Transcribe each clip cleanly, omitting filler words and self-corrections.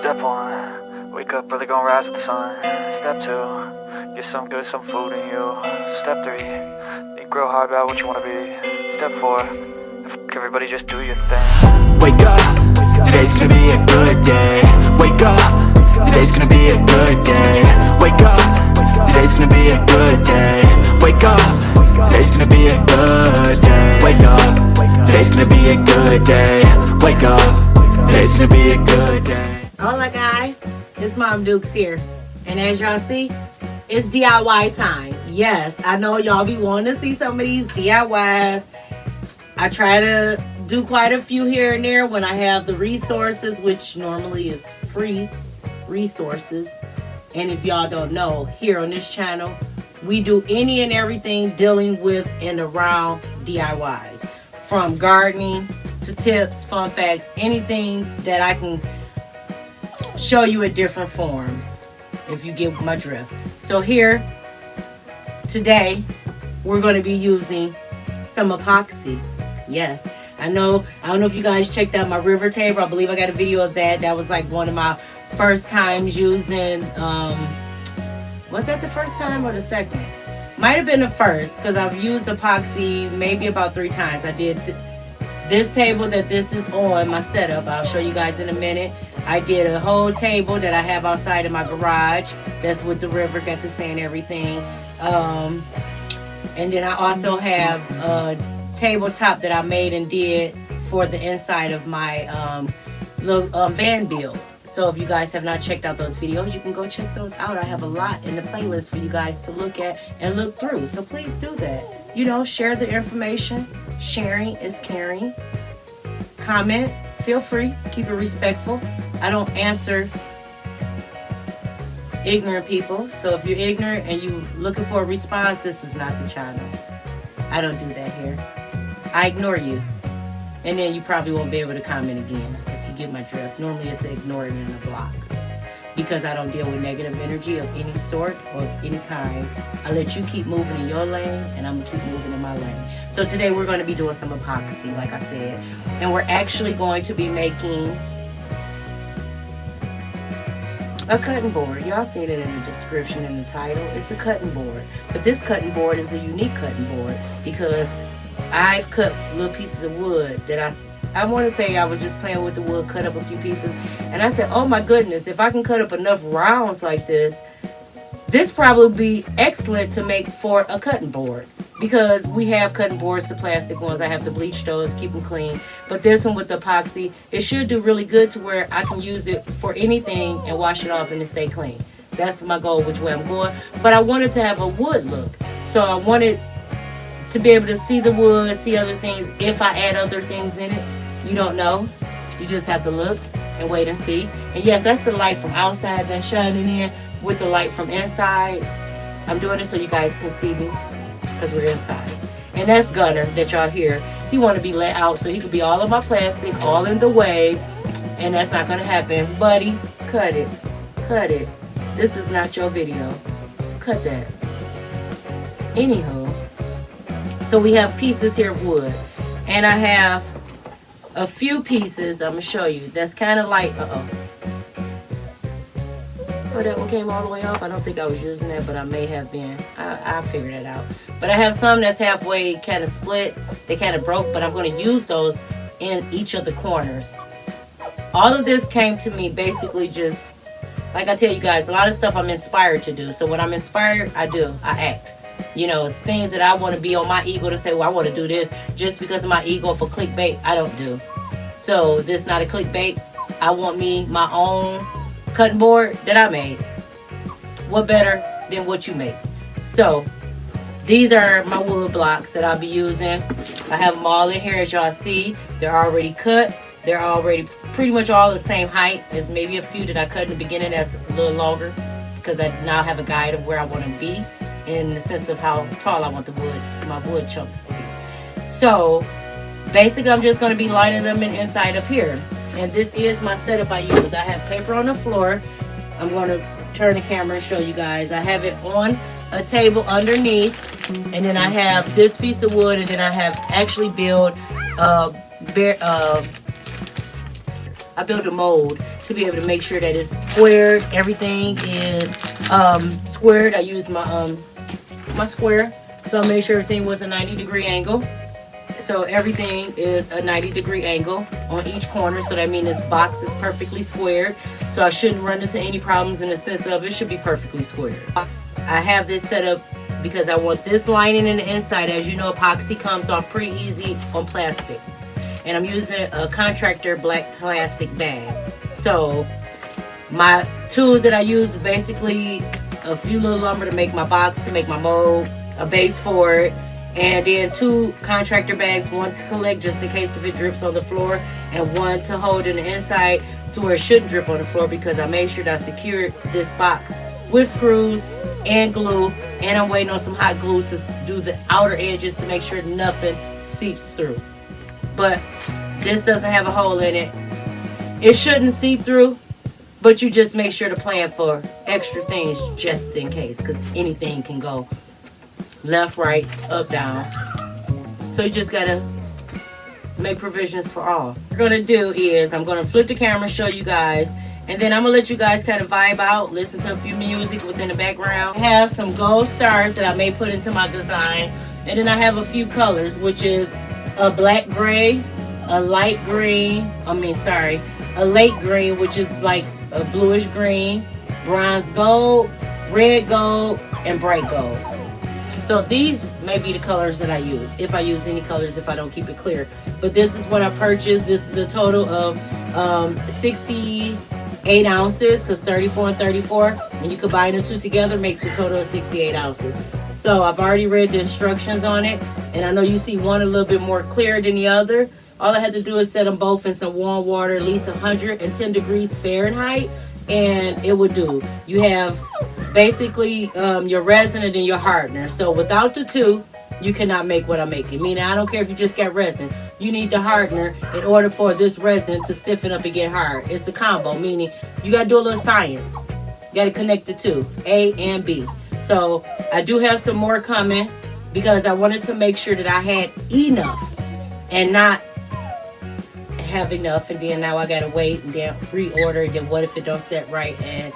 Step 1, wake up early, gonna rise with the sun. Step 2, get some good, some food in you. Step 3, think real hard about what you wanna be. Step 4, everybody just do your thing. Wake up, today's gonna be a good day. Wake up, today's gonna be a good day. Wake up, today's gonna be a good day. Wake up, today's gonna be a good day. Wake up, today's gonna be a good day. Wake up, today's gonna be a good day. Hola guys, it's Mom Dukes here, and as y'all see, it's DIY time. Yes, I know y'all be wanting to see some of these DIYs. I try to do quite a few here and there when I have the resources, which normally is free resources. And if y'all don't know, here on this channel, we do any and everything dealing with and around DIYs. From gardening to tips, fun facts, anything that I can show you in different forms, if you get my drift. So here, today, we're going to be using some epoxy. Yes, I don't know if you guys checked out my river table. I believe I got a video of that. That was like one of my first times using, was that the first time or the second? Might have been the first, because I've used epoxy maybe about 3 times. I did this table that this is on, my setup, I'll show you guys in a minute. I did a whole table that I have outside of my garage. That's with the river, got the sand, everything. And then I also have a tabletop that I made and did for the inside of my little van build. So if you guys have not checked out those videos, you can go check those out. I have a lot in the playlist for you guys to look at and look through. So please do that. You know, share the information. Sharing is caring. Comment. Feel free. Keep it respectful. I don't answer ignorant people. So if you're ignorant and you're looking for a response, this is not the channel. I don't do that here. I ignore you. And then you probably won't be able to comment again if you get my drift. Normally it's ignored and a block. Because I don't deal with negative energy of any sort or any kind. I let you keep moving in your lane, and I'm going to keep moving in my lane. So today we're going to be doing some epoxy, like I said. And we're actually going to be making a cutting board. Y'all seen it in the description and the title. It's a cutting board. But this cutting board is a unique cutting board because I've cut little pieces of wood that I want to say I was just playing with the wood, cut up a few pieces, and I said, oh my goodness, if I can cut up enough rounds like this probably would be excellent to make for a cutting board, because we have cutting boards, the plastic ones. I have to bleach those, keep them clean, but this one with the epoxy, it should do really good to where I can use it for anything and wash it off and it stay clean. That's my goal, which way I'm going. But I wanted to have a wood look, so I wanted to be able to see the wood, see other things. If I add other things in it, you don't know. You just have to look and wait and see. And yes, that's the light from outside that's shining in with the light from inside. I'm doing it so you guys can see me because we're inside. And that's Gunner that y'all hear. He want to be let out so he could be all of my plastic, all in the way. And that's not going to happen. Buddy, cut it. Cut it. This is not your video. Cut that. Anywho. So we have pieces here of wood. And I have a few pieces I'm going to show you that's kind of like, oh, that one came all the way off. I don't think I was using that, but I may have been. I'll figure that out. But I have some that's halfway kind of split. They kind of broke, but I'm going to use those in each of the corners. All of this came to me basically just, like I tell you guys, a lot of stuff I'm inspired to do. So when I'm inspired, I do. I act. You know, it's things that I want to be on my ego to say, well, I want to do this just because of my ego for clickbait. I don't do. So this not a clickbait. I want me my own cutting board that I made. What better than what you make? So these are my wood blocks that I'll be using. I have them all in here as y'all see. They're already cut. They're already pretty much all the same height. There's maybe a few that I cut in the beginning that's a little longer because I now have a guide of where I want to be, in the sense of how tall I want the wood, my wood chunks to be. So basically I'm just going to be lining them in inside of here. And this is my setup I use. I have paper on the floor. I'm going to turn the camera and show you guys. I have it on a table underneath, and then I have this piece of wood, and then I have actually built I built a mold to be able to make sure that it's squared. Everything is squared. I used my my square, so I made sure everything was a 90-degree angle. So everything is a 90-degree angle on each corner. So that means this box is perfectly squared. So I shouldn't run into any problems in the sense of it should be perfectly squared. I have this set up because I want this lining in the inside. As you know, epoxy comes off pretty easy on plastic. And I'm using a contractor black plastic bag. So my tools that I use are basically a few little lumber to make my box, to make my mold, a base for it, and then 2 contractor bags, one to collect just in case if it drips on the floor, and one to hold in the inside to where it shouldn't drip on the floor, because I made sure that I secured this box with screws and glue, and I'm waiting on some hot glue to do the outer edges to make sure nothing seeps through. But this doesn't have a hole in it. It shouldn't seep through, but you just make sure to plan for extra things just in case, because anything can go left, right, up, down. So you just gotta make provisions for all. What we're gonna do is I'm gonna flip the camera, show you guys, and then I'm gonna let you guys kind of vibe out, listen to a few music within the background. I have some gold stars that I may put into my design, and then I have a few colors, which is a black gray, a light green, a late green, which is like a bluish green, bronze gold, red gold, and bright gold. So these may be the colors that I use, if I use any colors, if I don't keep it clear. But this is what I purchased. This is a total of 68 ounces, because 34 and 34, when you combine the two together, makes a total of 68 ounces. So I've already read the instructions on it, and I know you see one a little bit more clear than the other. All I had to do is set them both in some warm water, at least 110 degrees Fahrenheit, and it would do. You have basically your resin and then your hardener. So without the two, you cannot make what I'm making. Meaning, I don't care if you just got resin. You need the hardener in order for this resin to stiffen up and get hard. It's a combo, meaning you got to do a little science. You got to connect the two, A and B. So I do have some more coming because I wanted to make sure that I had enough and not have enough, and then now I gotta wait and then reorder. Then what if it don't set right and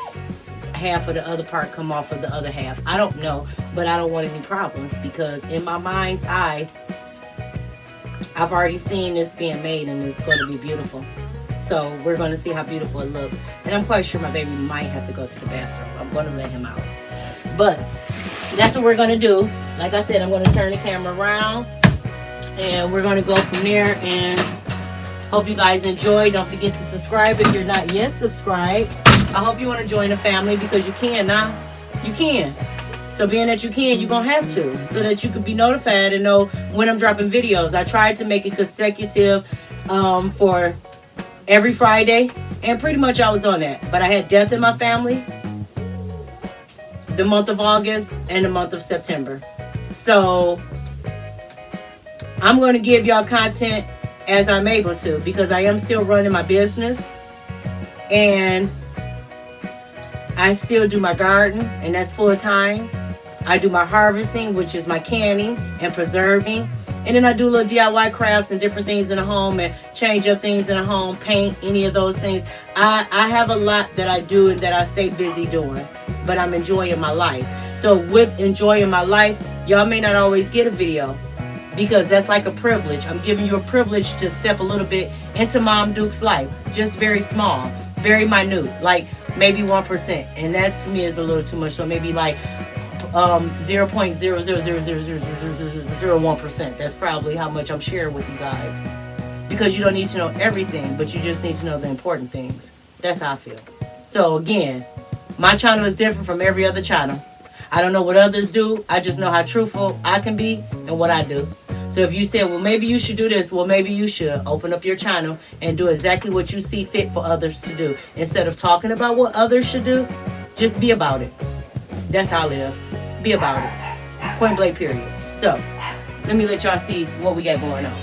half of the other part come off of the other half? I don't know, but I don't want any problems, because in my mind's eye, I've already seen this being made and it's going to be beautiful. So we're going to see how beautiful it looks, and I'm quite sure my baby might have to go to the bathroom. I'm going to let him out, but that's what we're going to do. Like I said, I'm going to turn the camera around and we're going to go from there, and hope you guys enjoy. Don't forget to subscribe if you're not yet subscribed. I hope you want to join the family, because you can now. You can. So being that you can, you're going to have to, so that you can be notified and know when I'm dropping videos. I tried to make it consecutive for every Friday, and pretty much I was on that. But I had death in my family the month of August and the month of September. So I'm going to give y'all content as I'm able to, because I am still running my business, and I still do my garden, and that's full time. I do my harvesting, which is my canning and preserving, and then I do little DIY crafts and different things in the home, and change up things in the home, paint, any of those things. I have a lot that I do and that I stay busy doing, but I'm enjoying my life. So with enjoying my life, y'all may not always get a video, because that's like a privilege. I'm giving you a privilege to step a little bit into Mom Duke's life. Just very small, very minute, like maybe 1%. And that to me is a little too much. So maybe like 0.000000001%. That's probably how much I'm sharing with you guys. Because you don't need to know everything, but you just need to know the important things. That's how I feel. So again, my channel is different from every other channel. I don't know what others do. I just know how truthful I can be and what I do. So if you say, well, maybe you should do this, well, maybe you should open up your channel and do exactly what you see fit for others to do. Instead of talking about what others should do, just be about it. That's how I live. Be about it. Point blank, period. So let me let y'all see what we got going on.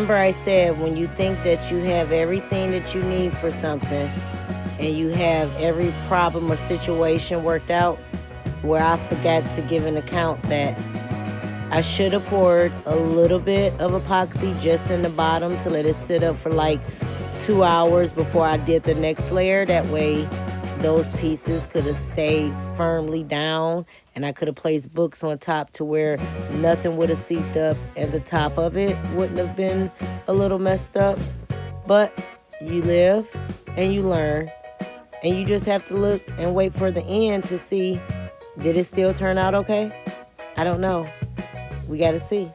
remember I said when you think that you have everything that you need for something and you have every problem or situation worked out, where I forgot to give an account that I should have poured a little bit of epoxy just in the bottom to let it sit up for like 2 hours before I did the next layer. That way those pieces could have stayed firmly down and I could have placed books on top to where nothing would have seeped up and the top of it wouldn't have been a little messed up. But you live and you learn, and you just have to look and wait for the end to see, did it still turn out okay? I don't know. We got to see.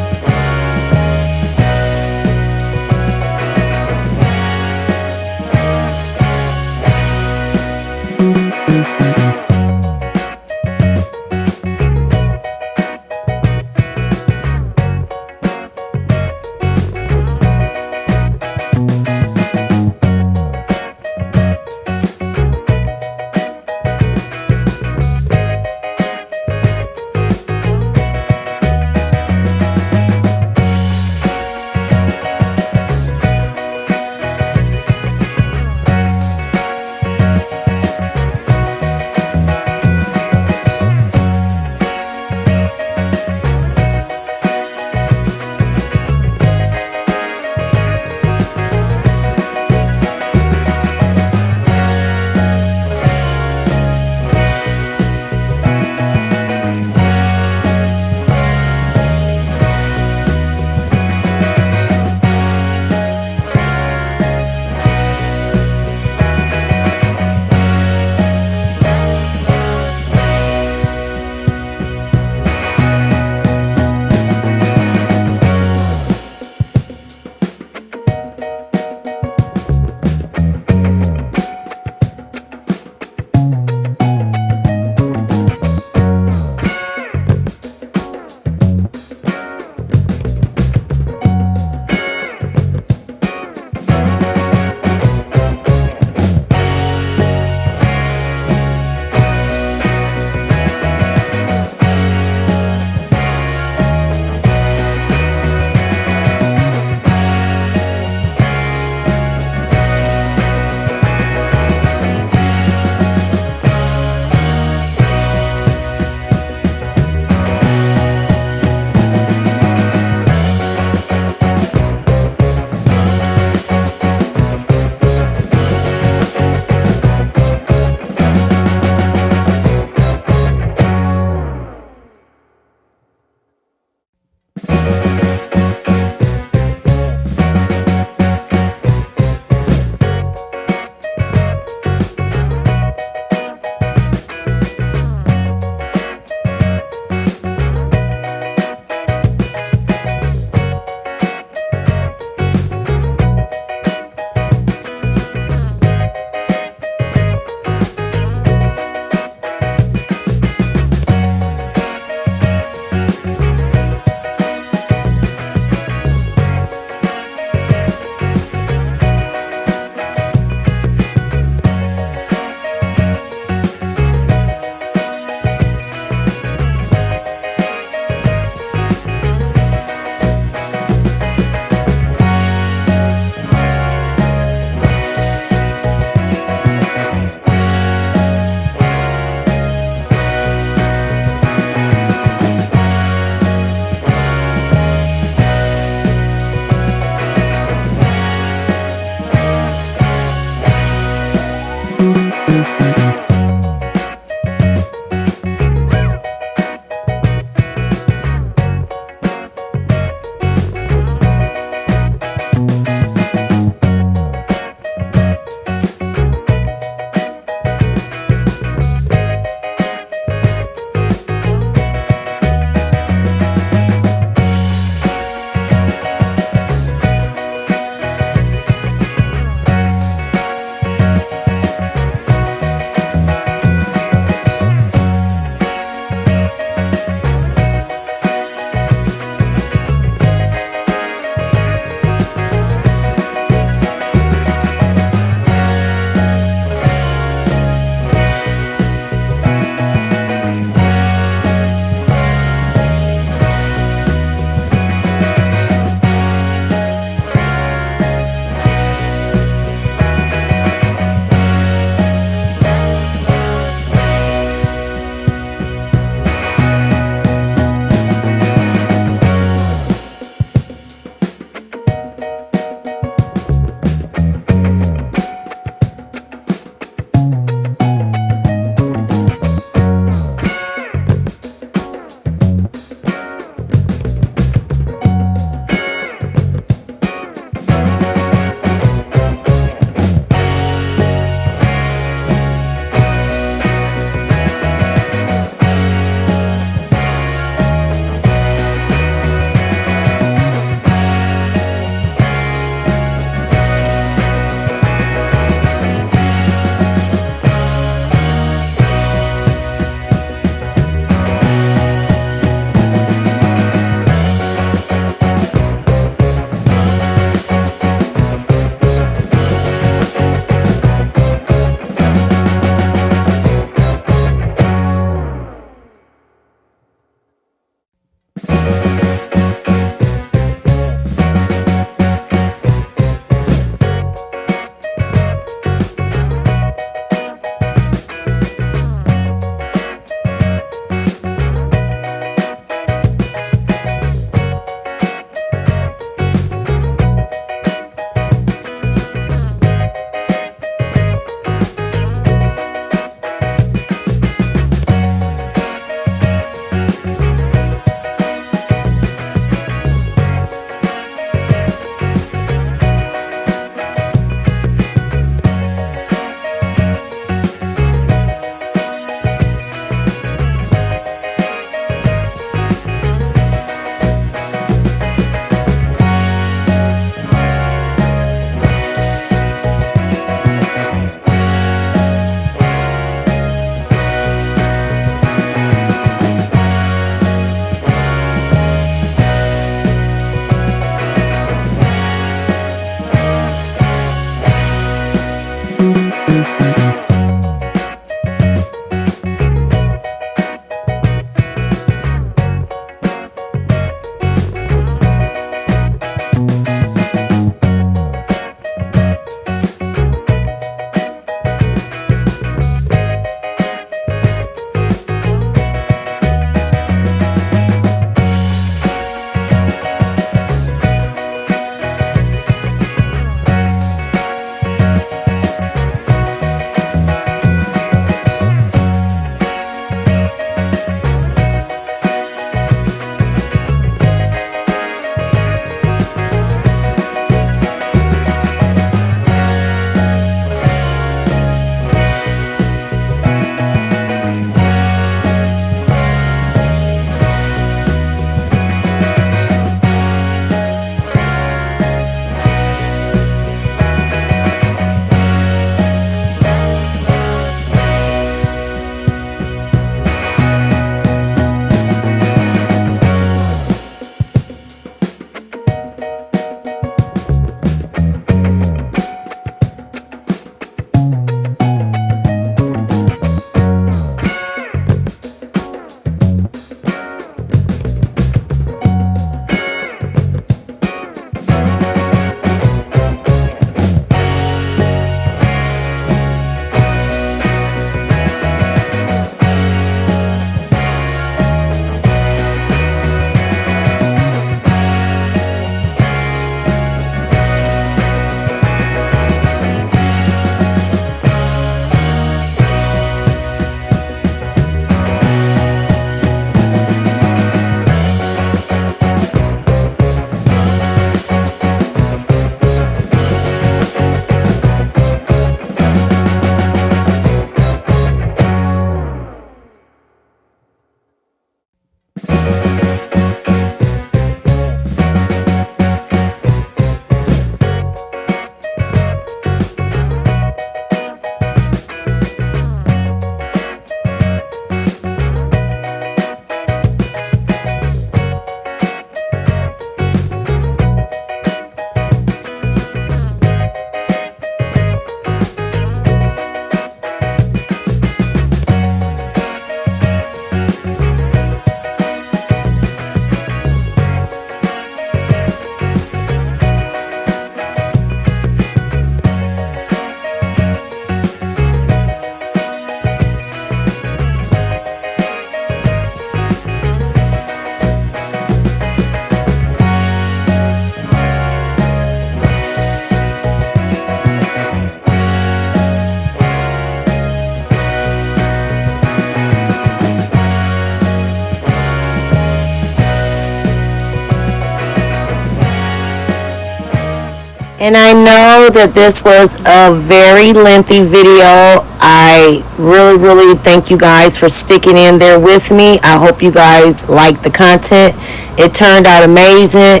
And I know that this was a very lengthy video. I really thank you guys for sticking in there with me. I hope you guys like the content. It turned out amazing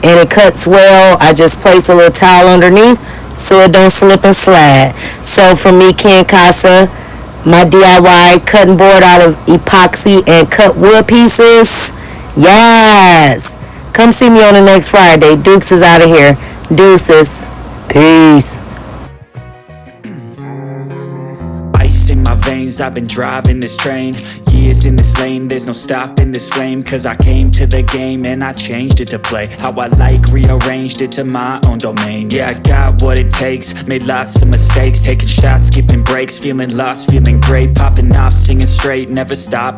and it cuts well. I just place a little towel underneath so it don't slip and slide. So for me, Ken Casa, my DIY cutting board out of epoxy and cut wood pieces. Yes! Come see me on the next Friday. Dukes is out of here. Deuces. Peace. Ice in my veins, I've been driving this train. Years in this lane, there's no stopping this flame. Cause I came to the game and I changed it to play how I like, rearranged it to my own domain. Yeah, I got what it takes, made lots of mistakes, taking shots, skipping breaks, feeling lost, feeling great, popping off, singing straight, never stop.